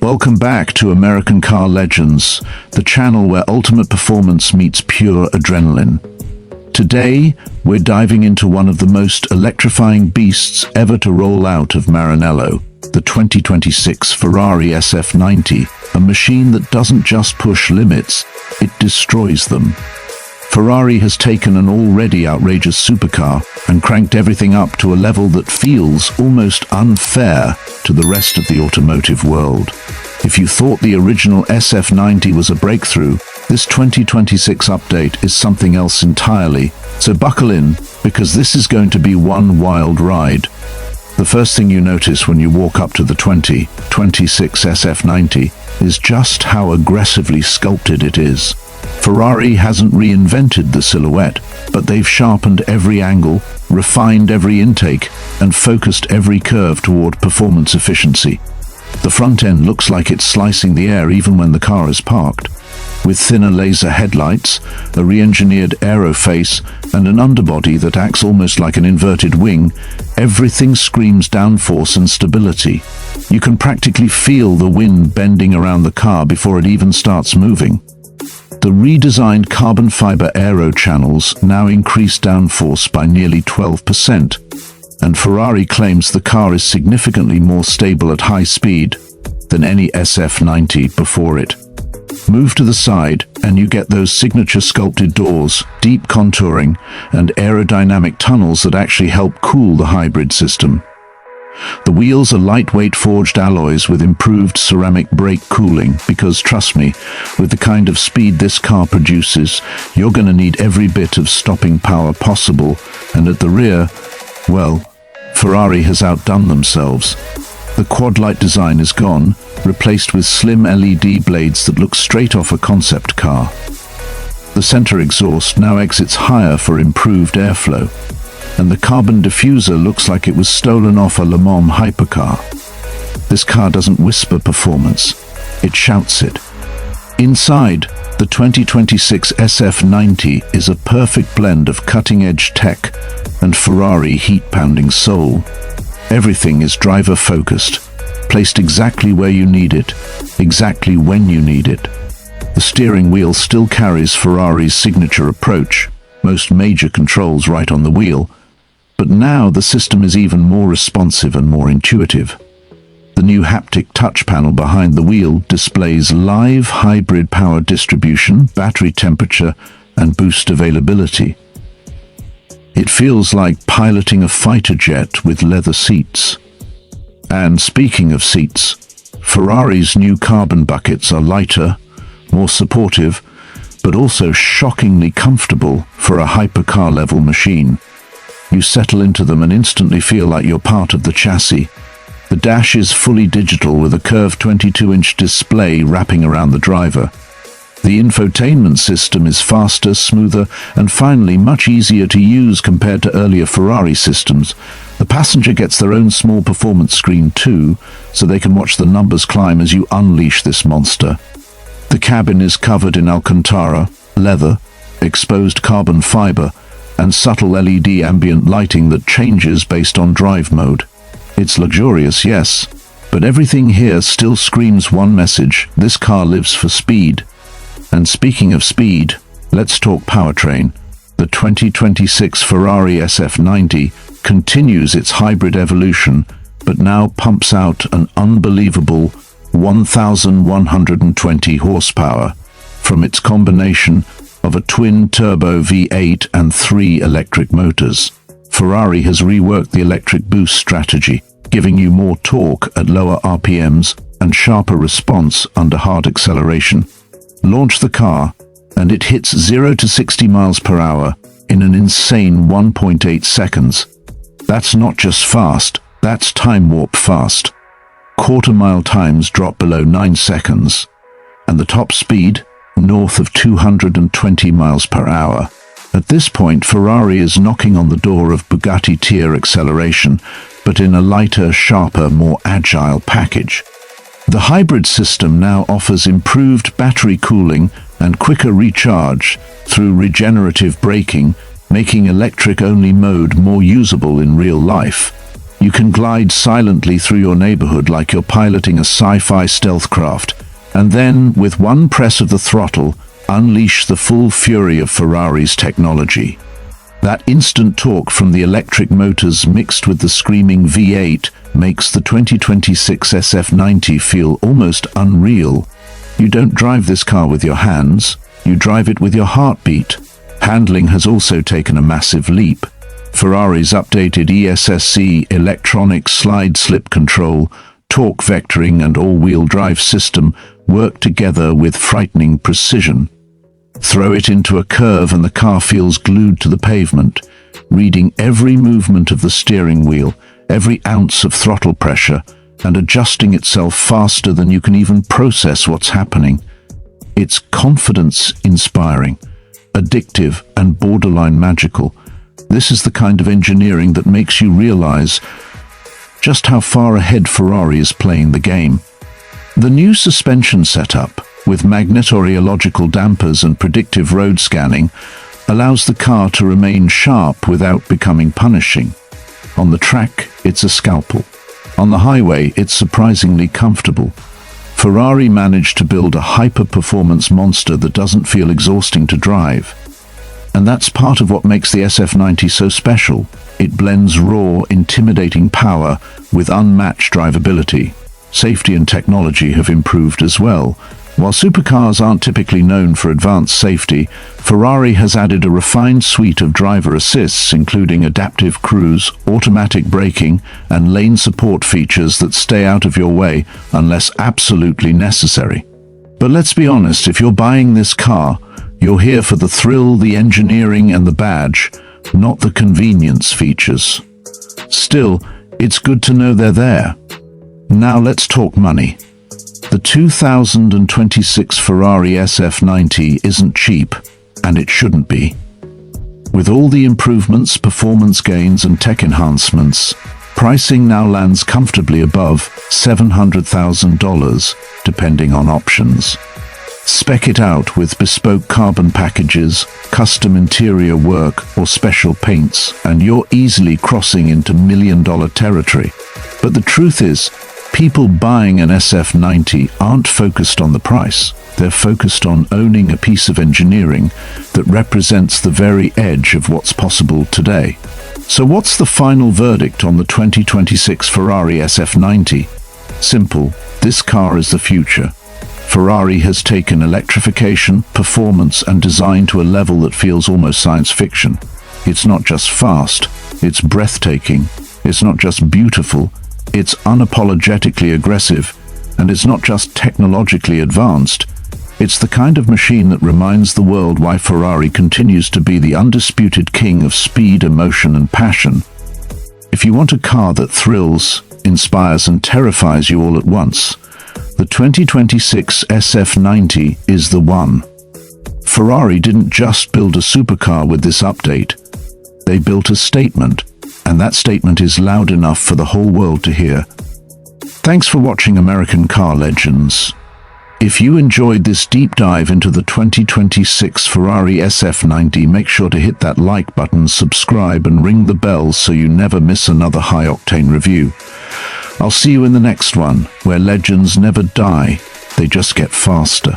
Welcome back to American Car Legends, the channel where ultimate performance meets pure adrenaline. Today, we're diving into one of the most electrifying beasts ever to roll out of Maranello, the 2026 Ferrari SF90, a machine that doesn't just push limits, it destroys them. Ferrari has taken an already outrageous supercar and cranked everything up to a level that feels almost unfair to the rest of the automotive world. If you thought the original SF90 was a breakthrough, this 2026 update is something else entirely. So buckle in, because this is going to be one wild ride. The first thing you notice when you walk up to the 2026 SF90 is just how aggressively sculpted it is. Ferrari hasn't reinvented the silhouette, but they've sharpened every angle, refined every intake, and focused every curve toward performance efficiency. The front end looks like it's slicing the air even when the car is parked. With thinner laser headlights, a re-engineered aero face, and an underbody that acts almost like an inverted wing, everything screams downforce and stability. You can practically feel the wind bending around the car before it even starts moving. The redesigned carbon fiber aero channels now increase downforce by nearly 12%, and Ferrari claims the car is significantly more stable at high speed than any SF90 before it. Move to the side and you get those signature sculpted doors, deep contouring, and aerodynamic tunnels that actually help cool the hybrid system. The wheels are lightweight forged alloys with improved ceramic brake cooling because, trust me, with the kind of speed this car produces, you're going to need every bit of stopping power possible, and at the rear, well, Ferrari has outdone themselves. The quad-light design is gone, replaced with slim LED blades that look straight off a concept car. The center exhaust now exits higher for improved airflow, and the carbon diffuser looks like it was stolen off a Le Mans Hypercar. This car doesn't whisper performance, it shouts it. Inside, the 2026 SF90 is a perfect blend of cutting-edge tech and Ferrari heat-pounding soul. Everything is driver-focused, placed exactly where you need it, exactly when you need it. The steering wheel still carries Ferrari's signature approach, most major controls right on the wheel, but now the system is even more responsive and more intuitive. The new haptic touch panel behind the wheel displays live hybrid power distribution, battery temperature, and boost availability. It feels like piloting a fighter jet with leather seats. And speaking of seats, Ferrari's new carbon buckets are lighter, more supportive, but also shockingly comfortable for a hypercar-level machine. You settle into them and instantly feel like you're part of the chassis. The dash is fully digital with a curved 22-inch display wrapping around the driver. The infotainment system is faster, smoother, and finally much easier to use compared to earlier Ferrari systems. The passenger gets their own small performance screen too, so they can watch the numbers climb as you unleash this monster. The cabin is covered in Alcantara, leather, exposed carbon fiber, and subtle LED ambient lighting that changes based on drive mode. It's luxurious, yes, but everything here still screams one message: this car lives for speed. And speaking of speed, let's talk powertrain. The 2026 Ferrari SF90 continues its hybrid evolution, but now pumps out an unbelievable 1,120 horsepower from its combination of a twin-turbo V8 and 3 electric motors. Ferrari has reworked the electric boost strategy, giving you more torque at lower RPMs and sharper response under hard acceleration. Launch the car, and it hits 0 to 60 miles per hour in an insane 1.8 seconds. That's not just fast, that's time warp fast. Quarter-mile times drop below 9 seconds, and the top speed, north of 220 miles per hour. At this point, Ferrari is knocking on the door of Bugatti tier acceleration, but in a lighter, sharper, more agile package. The hybrid system now offers improved battery cooling and quicker recharge through regenerative braking, making electric-only mode more usable in real life. You can glide silently through your neighborhood like you're piloting a sci-fi stealth craft, and then, with one press of the throttle, unleash the full fury of Ferrari's technology. That instant torque from the electric motors mixed with the screaming V8 makes the 2026 SF90 feel almost unreal. You don't drive this car with your hands, you drive it with your heartbeat. Handling has also taken a massive leap. Ferrari's updated ESSC electronic slide-slip control, torque vectoring and all-wheel drive system work together with frightening precision. Throw it into a curve and the car feels glued to the pavement, reading every movement of the steering wheel, every ounce of throttle pressure, and adjusting itself faster than you can even process what's happening. It's confidence-inspiring, addictive, and borderline magical. This is the kind of engineering that makes you realize just how far ahead Ferrari is playing the game. The new suspension setup, with magnetorheological dampers and predictive road scanning, allows the car to remain sharp without becoming punishing. On the track, it's a scalpel. On the highway, it's surprisingly comfortable. Ferrari managed to build a hyper-performance monster that doesn't feel exhausting to drive. And that's part of what makes the SF90 so special. It blends raw, intimidating power with unmatched drivability. Safety and technology have improved as well. While supercars aren't typically known for advanced safety, Ferrari has added a refined suite of driver assists, including adaptive cruise, automatic braking, and lane support features that stay out of your way unless absolutely necessary. But let's be honest, if you're buying this car, you're here for the thrill, the engineering, and the badge, not the convenience features. Still, it's good to know they're there. Now let's talk money. The 2026 Ferrari SF90 isn't cheap, and it shouldn't be. With all the improvements, performance gains, and tech enhancements, pricing now lands comfortably above $700,000, depending on options. Spec it out with bespoke carbon packages, custom interior work, or special paints, and you're easily crossing into million-dollar territory. But the truth is, people buying an SF90 aren't focused on the price. They're focused on owning a piece of engineering that represents the very edge of what's possible today. So what's the final verdict on the 2026 Ferrari SF90? Simple, this car is the future. Ferrari has taken electrification, performance, and design to a level that feels almost science fiction. It's not just fast, it's breathtaking. It's not just beautiful, it's unapologetically aggressive. And it's not just technologically advanced, it's the kind of machine that reminds the world why Ferrari continues to be the undisputed king of speed, emotion, and passion. If you want a car that thrills, inspires, and terrifies you all at once, the 2026 SF90 is the one. Ferrari didn't just build a supercar with this update. They built a statement, and that statement is loud enough for the whole world to hear. Thanks for watching American Car Legends. If you enjoyed this deep dive into the 2026 Ferrari SF90, make sure to hit that like button, subscribe, and ring the bell so you never miss another high-octane review. I'll see you in the next one, where legends never die, they just get faster.